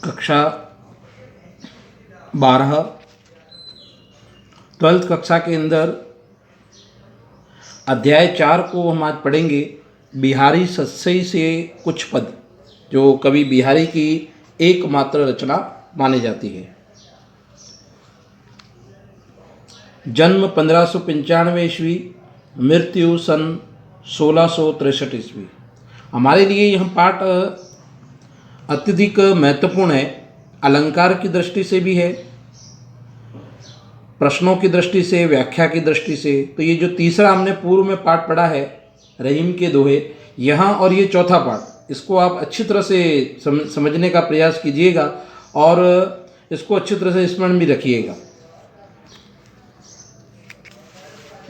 कक्षा 12 ट्वेल्थ कक्षा के अंदर अध्याय 4 को हम आज पढ़ेंगे। बिहारी सत्सई से कुछ पद, जो कवि बिहारी की एकमात्र रचना मानी जाती है। जन्म 1595 ईस्वी, मृत्यु सन 1663 ईस्वी। हमारे लिए यह पाठ अत्यधिक महत्वपूर्ण है। अलंकार की दृष्टि से भी है, प्रश्नों की दृष्टि से, व्याख्या की दृष्टि से। तो ये जो तीसरा हमने पूर्व में पाठ पढ़ा है रहीम के दोहे, यहाँ और ये चौथा पाठ, इसको आप अच्छी तरह से समझने का प्रयास कीजिएगा और इसको अच्छी तरह से स्मरण भी रखिएगा।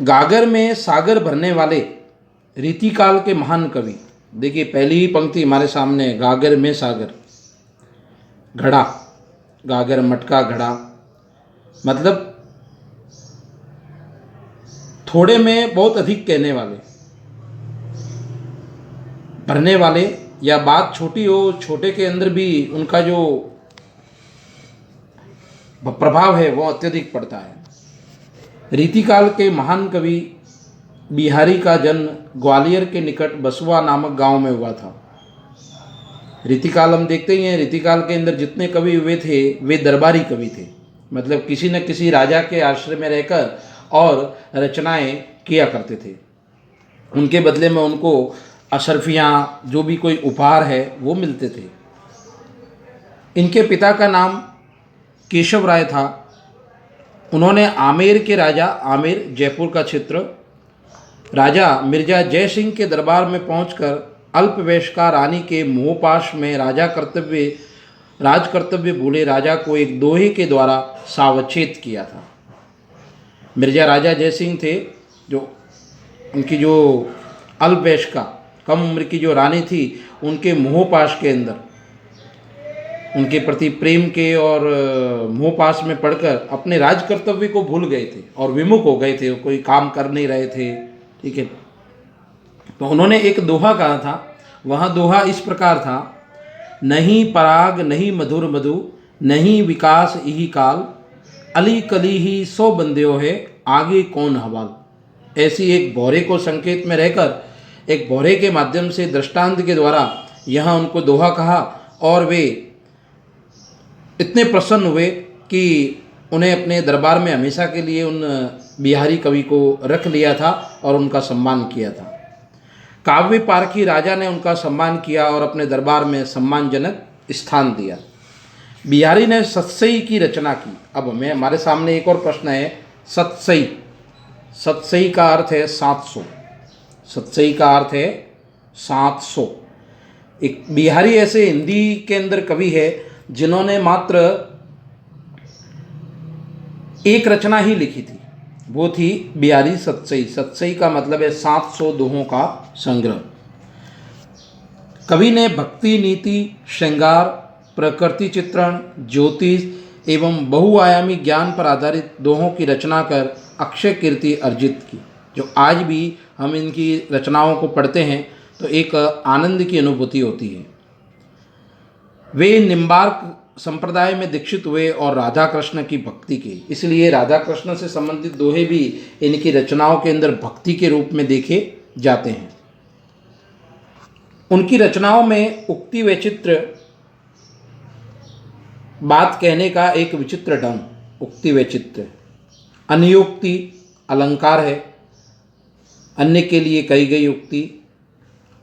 गागर में सागर भरने वाले रीतिकाल के महान कवि। देखिए पहली ही पंक्ति हमारे सामने है, गागर में सागर। घड़ा, गागर मटका घड़ा, मतलब थोड़े में बहुत अधिक कहने वाले, भरने वाले, या बात छोटी हो, छोटे के अंदर भी उनका जो प्रभाव है वो अत्यधिक पड़ता है। रीतिकाल के महान कवि बिहारी का जन्म ग्वालियर के निकट बसुआ नामक गांव में हुआ था। रीतिकाल हम देखते ही हैं, रीतिकाल के अंदर जितने कवि हुए थे वे दरबारी कवि थे, मतलब किसी न किसी राजा के आश्रय में रहकर और रचनाएं किया करते थे। उनके बदले में उनको अशर्फियाँ, जो भी कोई उपहार है वो मिलते थे। इनके पिता का नाम केशव राय था। उन्होंने आमेर के राजा, आमेर जयपुर का क्षेत्र, राजा मिर्जा जय सिंह के दरबार में पहुंचकर अल्पवयस्का रानी के मोहपाश में राज कर्तव्य भूले राजा को एक दोहे के द्वारा सावच्छेद किया था। मिर्जा राजा जय सिंह थे, जो उनकी जो अल्पवयस्का कम उम्र की जो रानी थी, उनके मोहपाश के अंदर उनके प्रति प्रेम के और मोहपाश में पड़कर अपने राज कर्तव्य को भूल गए थे और विमुख हो गए थे, कोई काम कर नहीं रहे थे। ठीक है, तो उन्होंने एक दोहा कहा था। वह दोहा इस प्रकार था, नहीं पराग नहीं मधुर मधु, नहीं विकास यही काल, अली कली ही सौ बंदियों है, आगे कौन हवाल। ऐसी एक भौरे को संकेत में रहकर, एक भौरे के माध्यम से दृष्टांत के द्वारा यहाँ उनको दोहा कहा और वे इतने प्रसन्न हुए कि उन्हें अपने दरबार में हमेशा के लिए उन बिहारी कवि को रख लिया था और उनका सम्मान किया था। काव्य पारखी राजा ने उनका सम्मान किया और अपने दरबार में सम्मानजनक स्थान दिया। बिहारी ने सत्सई की रचना की। अब हमारे सामने एक और प्रश्न है, सत्सई। सत्सई का अर्थ है 700। सत्सई का अर्थ है 700। एक बिहारी ऐसे हिंदी के अंदर कवि है जिन्होंने मात्र एक रचना ही लिखी थी, वो थी बिहारी सत्सई। सत्सई का मतलब है 700 दोहों का संग्रह। कवि ने भक्ति, नीति, श्रृंगार, प्रकृति चित्रण, ज्योतिष एवं बहुआयामी ज्ञान पर आधारित दोहों की रचना कर अक्षय कीर्ति अर्जित की। जो आज भी हम इनकी रचनाओं को पढ़ते हैं तो एक आनंद की अनुभूति होती है। वे निम्बार्क संप्रदाय में दीक्षित हुए और राधा कृष्ण की भक्ति की, इसलिए राधा कृष्ण से संबंधित दोहे भी इनकी रचनाओं के अंदर भक्ति के रूप में देखे जाते हैं। उनकी रचनाओं में उक्ति वैचित्र, बात कहने का एक विचित्र ढंग, उक्ति वैचित्र, अन्योक्ति अलंकार है, अन्य के लिए कही गई उक्ति,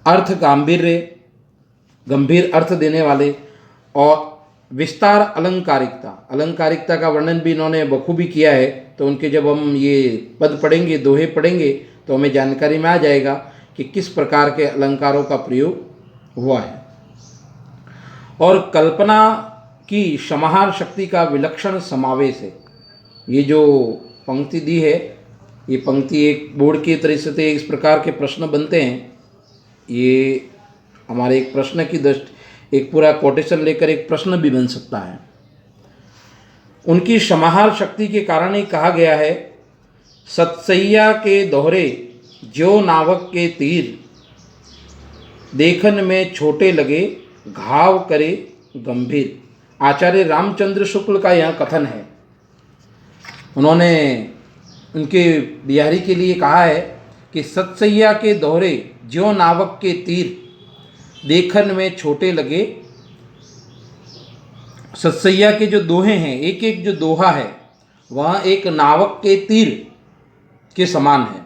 अर्थ गांभीर्य, गंभीर अर्थ देने वाले, और विस्तार अलंकारिकता। अलंकारिकता का वर्णन भी इन्होंने बखूबी किया है। तो उनके जब हम ये पद पढ़ेंगे, दोहे पढ़ेंगे, तो हमें जानकारी में आ जाएगा कि किस प्रकार के अलंकारों का प्रयोग हुआ है। और कल्पना की समाहार शक्ति का विलक्षण समावेश है। ये जो पंक्ति दी है, ये पंक्ति एक बोर्ड की तरह से इस प्रकार के प्रश्न बनते हैं। ये हमारे एक प्रश्न की दृष्टि, एक पूरा कोटेशन लेकर एक प्रश्न भी बन सकता है। उनकी समाहार शक्ति के कारण ही कहा गया है, सत्सैया के दोहरे जो नावक के तीर, देखन में छोटे लगे घाव करे गंभीर। आचार्य रामचंद्र शुक्ल का यह कथन है। उन्होंने उनके बिहारी के लिए कहा है कि सतसैया के दोहरे ज्यों नावक के तीर, देखन में छोटे लगे। सतसैया के जो दोहे हैं, एक एक जो दोहा है वह एक नावक के तीर के समान है।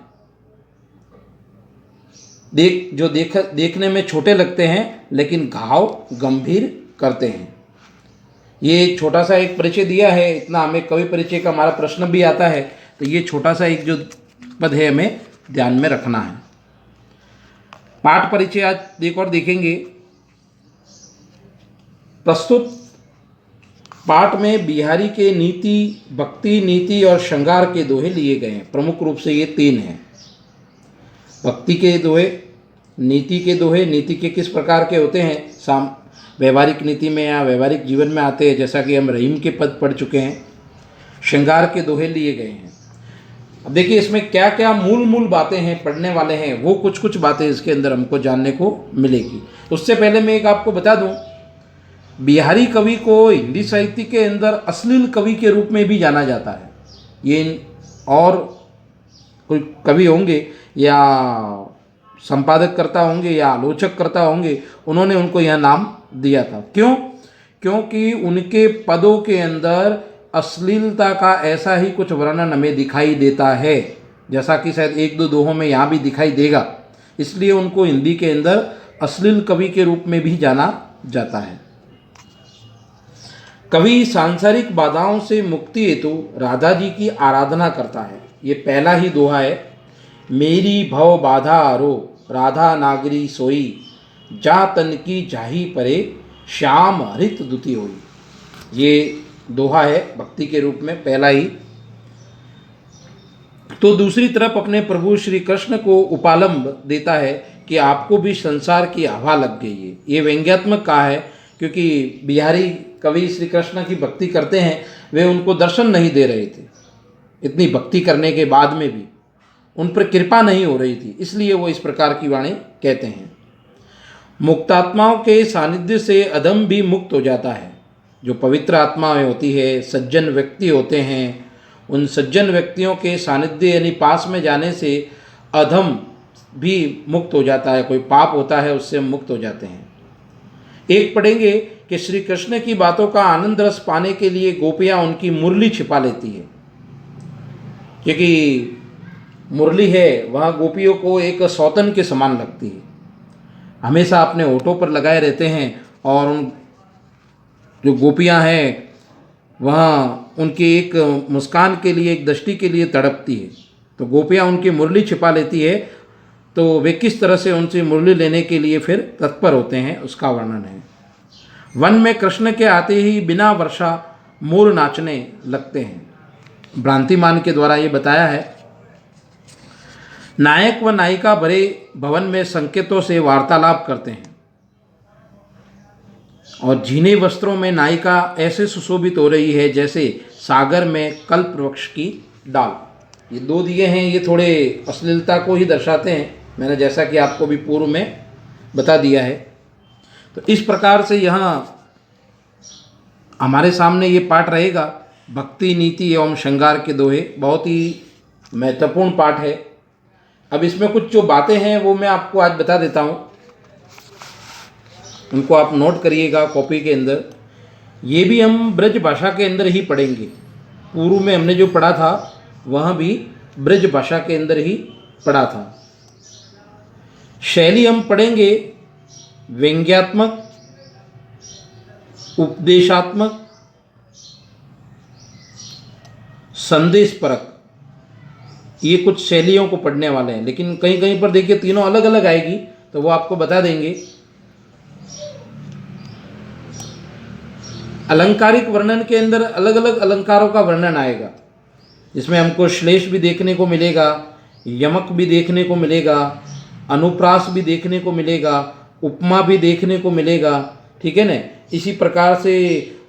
देखने में छोटे लगते हैं लेकिन घाव गंभीर करते हैं। ये छोटा सा एक परिचय दिया है। इतना हमें कवि परिचय का हमारा प्रश्न भी आता है, तो ये छोटा सा एक जो पद है हमें ध्यान में रखना है। पाठ परिचय आज एक और देखेंगे। प्रस्तुत पाठ में बिहारी के नीति, भक्ति, नीति और श्रृंगार के दोहे लिए गए हैं। प्रमुख रूप से ये 3 हैं। भक्ति के दोहे, नीति के दोहे। नीति के किस प्रकार के होते हैं, व्यवहारिक नीति में या व्यवहारिक जीवन में आते हैं, जैसा कि हम रहीम के पद पढ़ चुके हैं। श्रृंगार के दोहे लिए गए हैं। अब देखिए इसमें क्या क्या मूल बातें हैं पढ़ने वाले हैं, वो कुछ बातें इसके अंदर हमको जानने को मिलेगी। उससे पहले मैं एक आपको बता दूं, बिहारी कवि को हिंदी साहित्य के अंदर अश्लील कवि के रूप में भी जाना जाता है। ये और कोई कवि होंगे या संपादक करता होंगे या आलोचक करता होंगे, उन्होंने उनको यह नाम दिया था। क्यों? क्योंकि उनके पदों के अंदर अश्लीलता का ऐसा ही कुछ वर्णन हमें दिखाई देता है, जैसा कि शायद 1-2 दोहों में यहाँ भी दिखाई देगा। इसलिए उनको हिंदी के अंदर अश्लील कवि के रूप में भी जाना जाता है। कवि सांसारिक बाधाओं से मुक्ति हेतु राधा जी की आराधना करता है। ये पहला ही दोहा है। मेरी भव बाधा आरो, राधा नागरी सोई, जा तन की जाही परे, श्याम हरित दुति होई। ये दोहा है भक्ति के रूप में, पहला ही। तो दूसरी तरफ अपने प्रभु श्री कृष्ण को उपालंब देता है कि आपको भी संसार की हवा लग गई है। ये व्यंग्यात्मक कहा है, क्योंकि बिहारी कवि श्री कृष्ण की भक्ति करते हैं, वे उनको दर्शन नहीं दे रहे थे। इतनी भक्ति करने के बाद में भी उन पर कृपा नहीं हो रही थी, इसलिए वो इस प्रकार की वाणी कहते हैं। मुक्तात्माओं के सानिध्य से अधम भी मुक्त हो जाता है। जो पवित्र आत्माएं होती है, सज्जन व्यक्ति होते हैं, उन सज्जन व्यक्तियों के सानिध्य यानी पास में जाने से अधम भी मुक्त हो जाता है। कोई पाप होता है उससे मुक्त हो जाते हैं। एक पढ़ेंगे कि श्री कृष्ण की बातों का आनंद रस पाने के लिए गोपियाँ उनकी मुरली छिपा लेती है, क्योंकि मुरली है वह गोपियों को एक सौतन के समान लगती है। हमेशा अपने होठों पर लगाए रहते हैं और उन जो गोपियाँ हैं वह उनकी एक मुस्कान के लिए, एक दृष्टि के लिए तड़पती है। तो गोपियाँ उनकी मुरली छिपा लेती है, तो वे किस तरह से उनसे मुरली लेने के लिए फिर तत्पर होते हैं, उसका वर्णन है। वन में कृष्ण के आते ही बिना वर्षा मोर नाचने लगते हैं। भ्रांतिमान के द्वारा ये बताया है। नायक व नायिका भरे भवन में संकेतों से वार्तालाप करते हैं और झीने वस्त्रों में नायिका ऐसे सुशोभित हो रही है जैसे सागर में कल्प वृक्ष की डाल। ये 2 दिए हैं, ये थोड़े अश्लीलता को ही दर्शाते हैं, मैंने जैसा कि आपको भी पूर्व में बता दिया है। तो इस प्रकार से यहाँ हमारे सामने ये पाठ रहेगा, भक्ति, नीति एवं श्रृंगार के दोहे। बहुत ही महत्वपूर्ण पाठ है। अब इसमें कुछ जो बातें हैं वो मैं आपको आज बता देता हूँ, उनको आप नोट करिएगा कॉपी के अंदर। ये भी हम ब्रज भाषा के अंदर ही पढ़ेंगे। पूर्व में हमने जो पढ़ा था वह भी ब्रज भाषा के अंदर ही पढ़ा था। शैली हम पढ़ेंगे व्यंग्यात्मक, उपदेशात्मक, संदेशपरक, ये कुछ शैलियों को पढ़ने वाले हैं। लेकिन कहीं कहीं पर देखिए तीनों अलग अलग आएगी, तो वो आपको बता देंगे। अलंकारिक वर्णन के अंदर अलग अलग अलंकारों का वर्णन आएगा, जिसमें हमको श्लेष भी देखने को मिलेगा, यमक भी देखने को मिलेगा, अनुप्रास भी देखने को मिलेगा, उपमा भी देखने को मिलेगा, ठीक है ना। इसी प्रकार से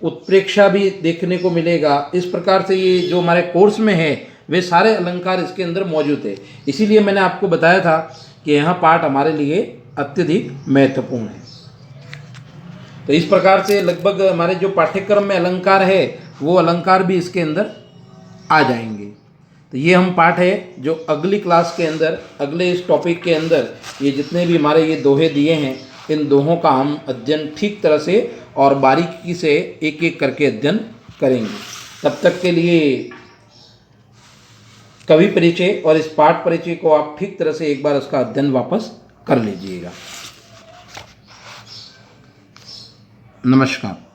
उत्प्रेक्षा भी देखने को मिलेगा। इस प्रकार से ये जो हमारे कोर्स में है वे सारे अलंकार इसके अंदर मौजूद है। इसीलिए मैंने आपको बताया था कि यह पाठ हमारे लिए अत्यधिक महत्वपूर्ण है। तो इस प्रकार से लगभग हमारे जो पाठ्यक्रम में अलंकार है वो अलंकार भी इसके अंदर आ जाएंगे। तो ये हम पाठ है जो अगली क्लास के अंदर, अगले इस टॉपिक के अंदर ये जितने भी हमारे ये दोहे दिए हैं, इन दोहों का हम अध्ययन ठीक तरह से और बारीकी से एक एक करके अध्ययन करेंगे। तब तक के लिए कवि परिचय और इस पाठ परिचय को आप ठीक तरह से एक बार उसका अध्ययन वापस कर लीजिएगा। नमस्कार।